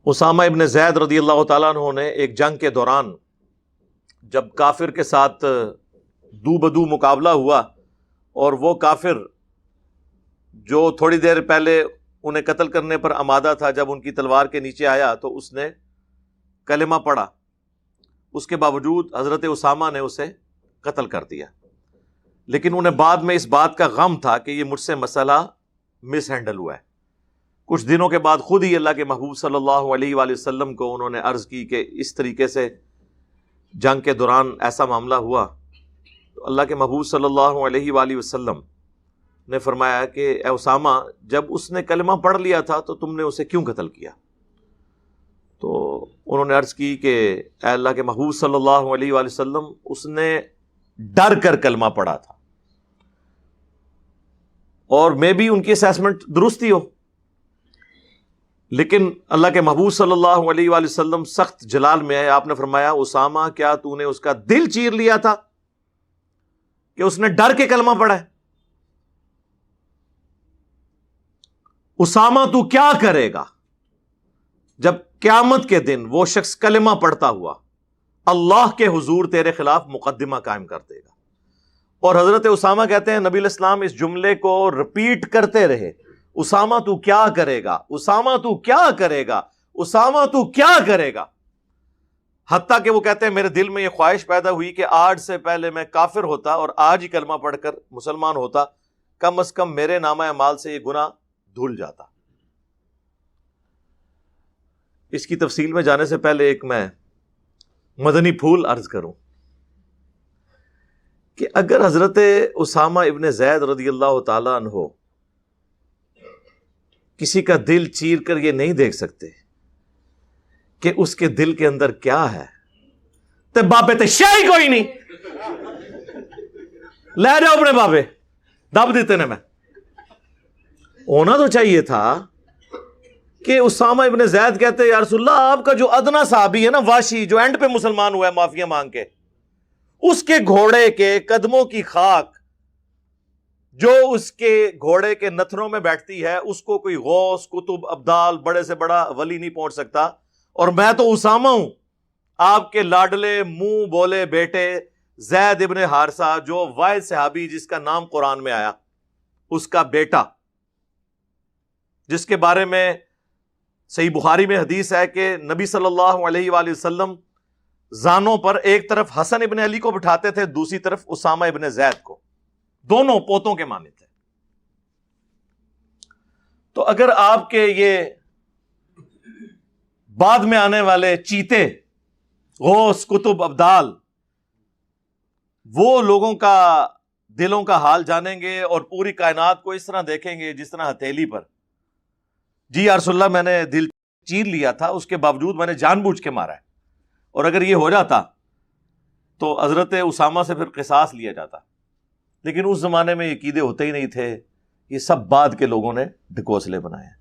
اسامہ ابن زید رضی اللہ تعالیٰ عنہ نے ایک جنگ کے دوران جب کافر کے ساتھ دو بدو مقابلہ ہوا اور وہ کافر جو تھوڑی دیر پہلے انہیں قتل کرنے پر آمادہ تھا، جب ان کی تلوار کے نیچے آیا تو اس نے کلمہ پڑھا، اس کے باوجود حضرت اسامہ نے اسے قتل کر دیا. لیکن انہیں بعد میں اس بات کا غم تھا کہ یہ مجھ سے مسئلہ مس ہینڈل ہوا ہے. کچھ دنوں کے بعد خود ہی اللہ کے محبوب صلی اللہ علیہ وآلہ وسلم کو انہوں نے عرض کی کہ اس طریقے سے جنگ کے دوران ایسا معاملہ ہوا. تو اللہ کے محبوب صلی اللہ علیہ وآلہ وسلم نے فرمایا کہ اے اسامہ، جب اس نے کلمہ پڑھ لیا تھا تو تم نے اسے کیوں قتل کیا؟ تو انہوں نے عرض کی کہ اے اللہ کے محبوب صلی اللہ علیہ وآلہ وسلم، اس نے ڈر کر کلمہ پڑھا تھا، اور میں بھی ان کی اسیسمنٹ درست ہی ہو، لیکن اللہ کے محبوب صلی اللہ علیہ وآلہ وسلم سخت جلال میں آئے. آپ نے فرمایا اسامہ، کیا تو نے اس کا دل چیر لیا تھا کہ اس نے ڈر کے کلمہ پڑھا ہے؟ اسامہ تو کیا کرے گا جب قیامت کے دن وہ شخص کلمہ پڑھتا ہوا اللہ کے حضور تیرے خلاف مقدمہ قائم کر دے گا؟ اور حضرت اسامہ کہتے ہیں نبی علیہ السلام اس جملے کو رپیٹ کرتے رہے، اسامہ تو کیا کرے گا، اسامہ تو کیا کرے گا، اسامہ تو کیا کرے گا، حتیٰ کہ وہ کہتے ہیں میرے دل میں یہ خواہش پیدا ہوئی کہ آج سے پہلے میں کافر ہوتا اور آج ہی کلمہ پڑھ کر مسلمان ہوتا، کم از کم میرے نامہ اعمال سے یہ گناہ دھل جاتا. اس کی تفصیل میں جانے سے پہلے ایک میں مدنی پھول عرض کروں کہ اگر حضرت اسامہ ابن زید رضی اللہ تعالیٰ عنہ کسی کا دل چیر کر یہ نہیں دیکھ سکتے کہ اس کے دل کے اندر کیا ہے، تو بابے تے شاہی کوئی نہیں، لے جاؤ اپنے بابے، دب دیتے نے. میں ہونا تو چاہیے تھا کہ اسامہ ابن زید کہتے یا رسول اللہ، آپ کا جو ادنا صحابی ہے نا واشی، جو اینڈ پہ مسلمان ہوا ہے معافیا مانگ کے، اس کے گھوڑے کے قدموں کی خاک جو اس کے گھوڑے کے نتھنوں میں بیٹھتی ہے، اس کو کوئی غوث، کتب، ابدال، بڑے سے بڑا ولی نہیں پہنچ سکتا. اور میں تو اسامہ ہوں، آپ کے لاڈلے منہ بولے بیٹے زید ابن حارثہ، جو واحد صحابی جس کا نام قرآن میں آیا، اس کا بیٹا، جس کے بارے میں صحیح بخاری میں حدیث ہے کہ نبی صلی اللہ علیہ وآلہ وسلم زانوں پر ایک طرف حسن ابن علی کو بٹھاتے تھے، دوسری طرف اسامہ ابن زید کو، دونوں پوتوں کے مانے تھے. تو اگر آپ کے یہ بعد میں آنے والے چیتے، غوث، کتب، ابدال، وہ لوگوں کا دلوں کا حال جانیں گے اور پوری کائنات کو اس طرح دیکھیں گے جس طرح ہتھیلی پر، جی یا رسول اللہ میں نے دل چیر لیا تھا، اس کے باوجود میں نے جان بوجھ کے مارا ہے، اور اگر یہ ہو جاتا تو حضرت اسامہ سے پھر قصاص لیا جاتا. لیکن اس زمانے میں یہ عقیدے ہوتے ہی نہیں تھے، یہ سب بعد کے لوگوں نے ڈھکوسلے بنائے ہیں.